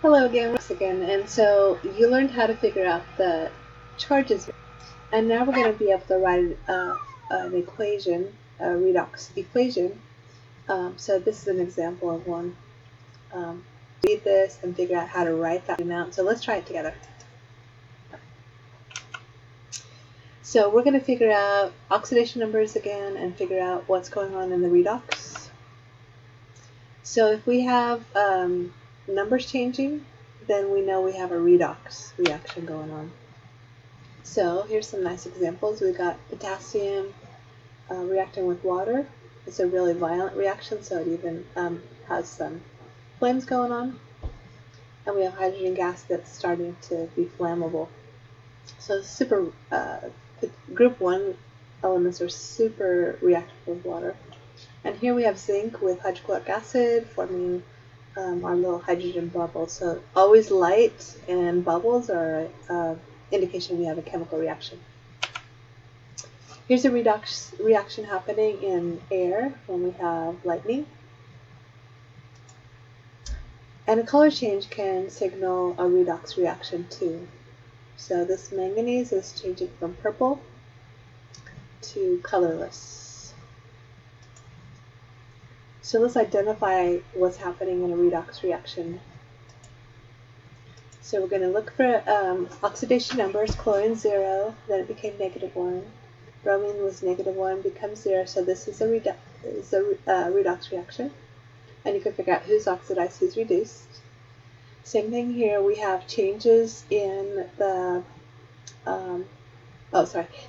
Hello again, once again, and so you learned how to figure out the charges, and now we're going to be able to write an equation, a redox equation. So this is an example of one. Read this and figure out how to write that amount. So let's try it together. So we're going to figure out oxidation numbers again and figure out what's going on in the redox. So if we have numbers changing, then we know we have a redox reaction going on. So here's some nice examples. We've got potassium reacting with water. It's a really violent reaction, so it even has some flames going on. And we have hydrogen gas that's starting to be flammable. So group 1 elements are super reactive with water. And here we have zinc with hydrochloric acid forming our little hydrogen bubbles. So always light and bubbles are indication we have a chemical reaction. Here's a redox reaction happening in air when we have lightning. And a color change can signal a redox reaction too. So this manganese is changing from purple to colorless. So let's identify what's happening in a redox reaction. So we're going to look for oxidation numbers. Chlorine 0, then it became -1. Bromine was -1, becomes 0. So this is a redox reaction. And you can figure out who's oxidized, who's reduced. Same thing here. We have changes in the,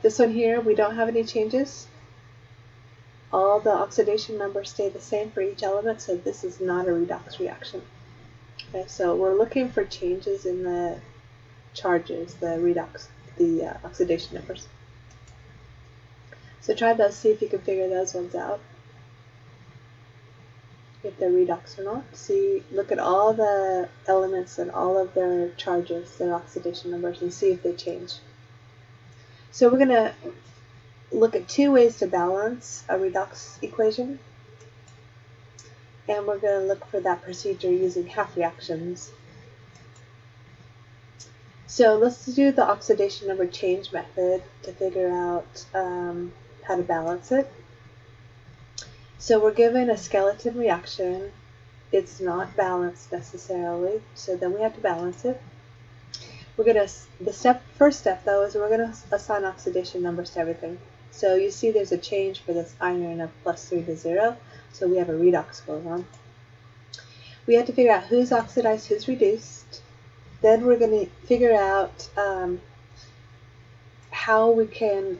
this one here, we don't have any changes. All the oxidation numbers stay the same for each element, so this is not a redox reaction. Okay, so we're looking for changes in the charges, the oxidation numbers. So try those, see if you can figure those ones out, if they're redox or not. Look at all the elements and all of their charges, their oxidation numbers, and see if they change. So we're going to look at two ways to balance a redox equation. And we're going to look for that procedure using half reactions. So let's do the oxidation number change method to figure out how to balance it. So we're given a skeleton reaction. It's not balanced necessarily, so then we have to balance it. The first step though is we're going to assign oxidation numbers to everything. So you see there's a change for this iron of +3 to 0, so we have a redox going on. We have to figure out who's oxidized, who's reduced. Then we're going to figure out how we can,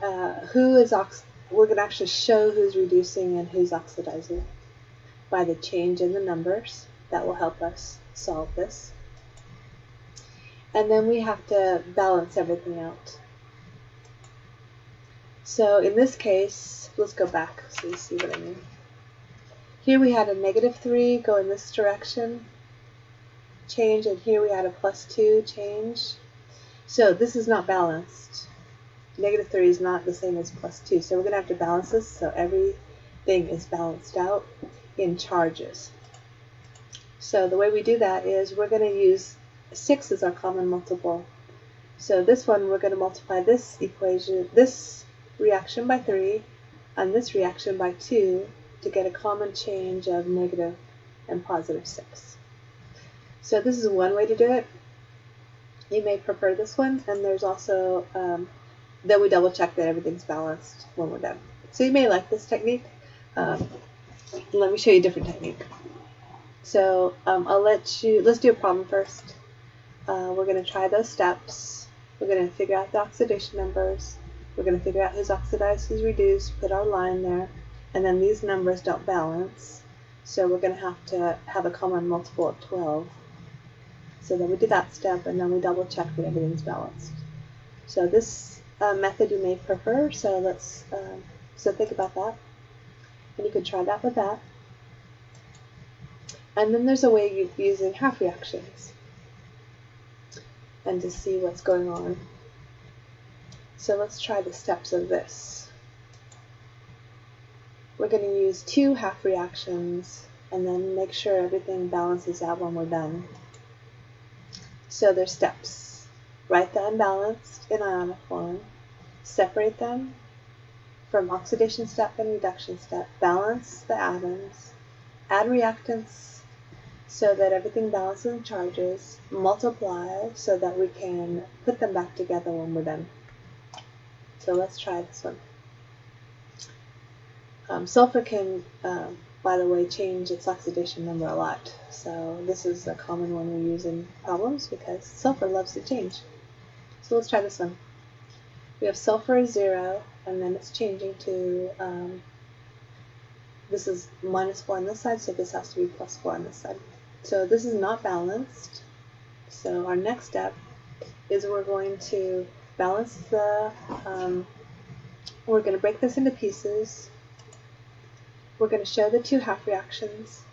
we're going to actually show who's reducing and who's oxidizing by the change in the numbers. That will help us solve this. And then we have to balance everything out. So in this case, let's go back so you see what I mean. Here we had a -3 go in this direction, change, and here we had a +2 change. So this is not balanced. -3 is not the same as +2, so we're going to have to balance this so everything is balanced out in charges. So the way we do that is we're going to use 6 as our common multiple. So this one, we're going to multiply this reaction by 3 and this reaction by 2 to get a common change of negative and +6. So this is one way to do it. You may prefer this one, and there's also, then we double check that everything's balanced when we're done. So you may like this technique. Let me show you a different technique. So let's do a problem first. We're going to try those steps. We're going to figure out the oxidation numbers. We're going to figure out who's oxidized, who's reduced, put our line there, and then these numbers don't balance. So we're going to have a common multiple of 12. So then we do that step, and then we double check that everything's balanced. So this method you may prefer, so so think about that. And you can try that with that. And then there's a way of using half reactions and to see what's going on. So let's try the steps of this. We're going to use 2 half reactions and then make sure everything balances out when we're done. So there's steps. Write the unbalanced in ionic form, separate them from oxidation step and reduction step, balance the atoms, add reactants so that everything balances in charges, multiply so that we can put them back together when we're done. So let's try this one. Sulfur can, by the way, change its oxidation number a lot. So this is a common one we use in problems because sulfur loves to change. So let's try this one. We have sulfur is 0, and then it's changing to, this is -4 on this side, so this has to be +4 on this side. So this is not balanced. So our next step is we're going to balance the, we're going to break this into pieces. We're going to show the two half reactions,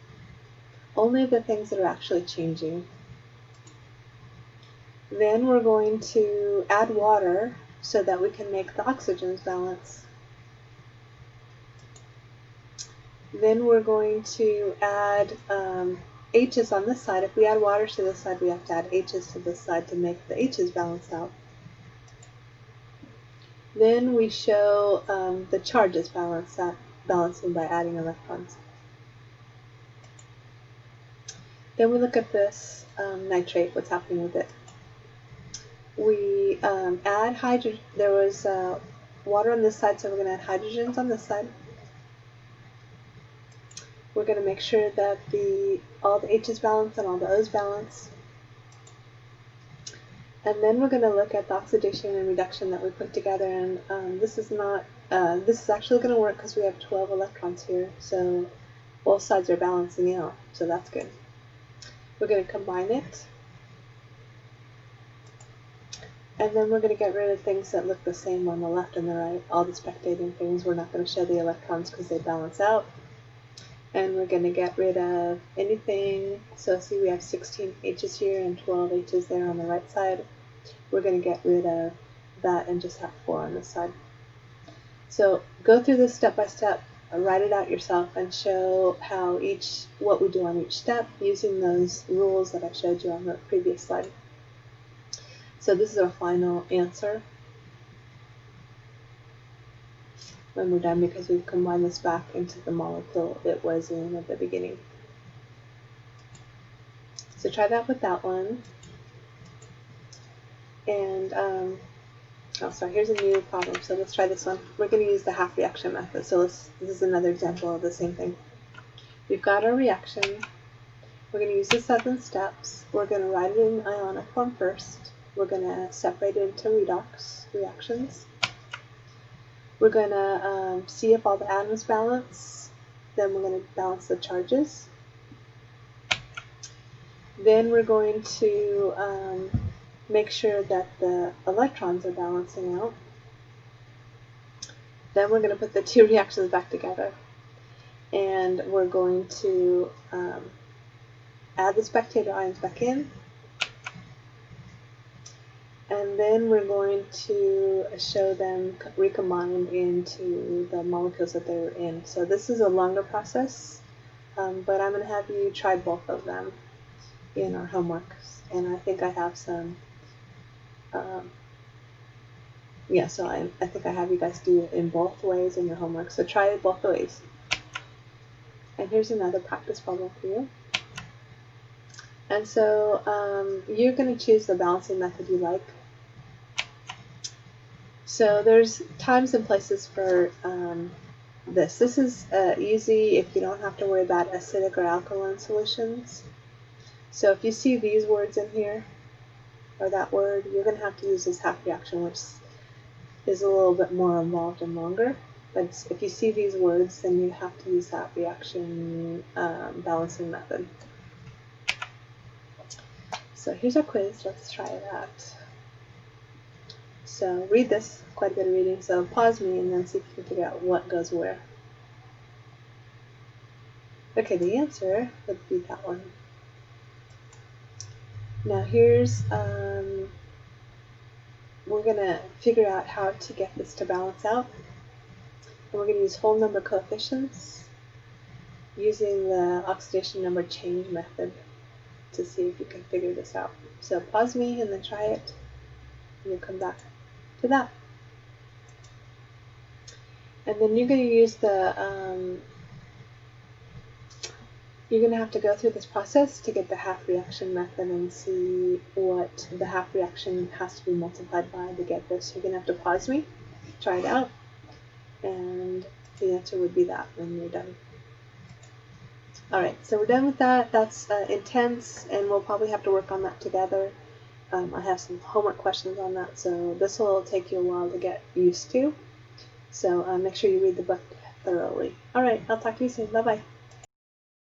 only the things that are actually changing. Then we're going to add water so that we can make the oxygens balance. Then we're going to add H's on this side. If we add water to this side, we have to add H's to this side to make the H's balance out. Then we show the charges balancing by adding electrons. Then we look at this nitrate, what's happening with it. We add hydrogen. There was water on this side, so we're going to add hydrogens on this side. We're going to make sure that all the H's balance and all the O's balance. And then we're going to look at the oxidation and reduction that we put together. And this is actually going to work because we have 12 electrons here. So both sides are balancing out. So that's good. We're going to combine it. And then we're going to get rid of things that look the same on the left and the right. All the spectating things, we're not going to show the electrons because they balance out. And we're going to get rid of anything. So see, we have 16 H's here and 12 H's there on the right side. We're going to get rid of that and just have 4 on this side. So go through this step by step, write it out yourself, and show how what we do on each step using those rules that I showed you on the previous slide. So this is our final answer when we're done, because we've combined this back into the molecule it was in at the beginning. So try that with that one. And, oh sorry, here's a new problem. So let's try this one. We're going to use the half reaction method. So this is another example of the same thing. We've got our reaction. We're going to use the 7 steps. We're going to write it in ionic form first. We're going to separate it into redox reactions. We're going to see if all the atoms balance. Then we're going to balance the charges. Then we're going to make sure that the electrons are balancing out. Then we're going to put the two reactions back together. And we're going to add the spectator ions back in. And then we're going to show them recombined into the molecules that they were in. So this is a longer process, but I'm going to have you try both of them in our homeworks. And I think I have some, so I think I have you guys do it in both ways in your homework. So try it both ways. And here's another practice problem for you. And so you're going to choose the balancing method you like. So there's times and places for this. This is easy if you don't have to worry about acidic or alkaline solutions. So if you see these words in here, or that word, you're going to have to use this half reaction, which is a little bit more involved and longer. But if you see these words, then you have to use that reaction balancing method. So here's our quiz. Let's try that. So read this, quite a bit of reading, so pause me and then see if you can figure out what goes where. Okay, the answer would be that one. Now here's, we're going to figure out how to get this to balance out. And we're going to use whole number coefficients using the oxidation number change method. to see if you can figure this out. So pause me and then try it, and you'll come back to that. And then you're going to use you're going to have to go through this process to get the half reaction method and see what the half reaction has to be multiplied by to get this. You're going to have to pause me, try it out, and the answer would be that when you're done. Alright, so we're done with that. That's intense, and we'll probably have to work on that together. I have some homework questions on that, so this will take you a while to get used to. So make sure you read the book thoroughly. Alright, I'll talk to you soon. Bye-bye.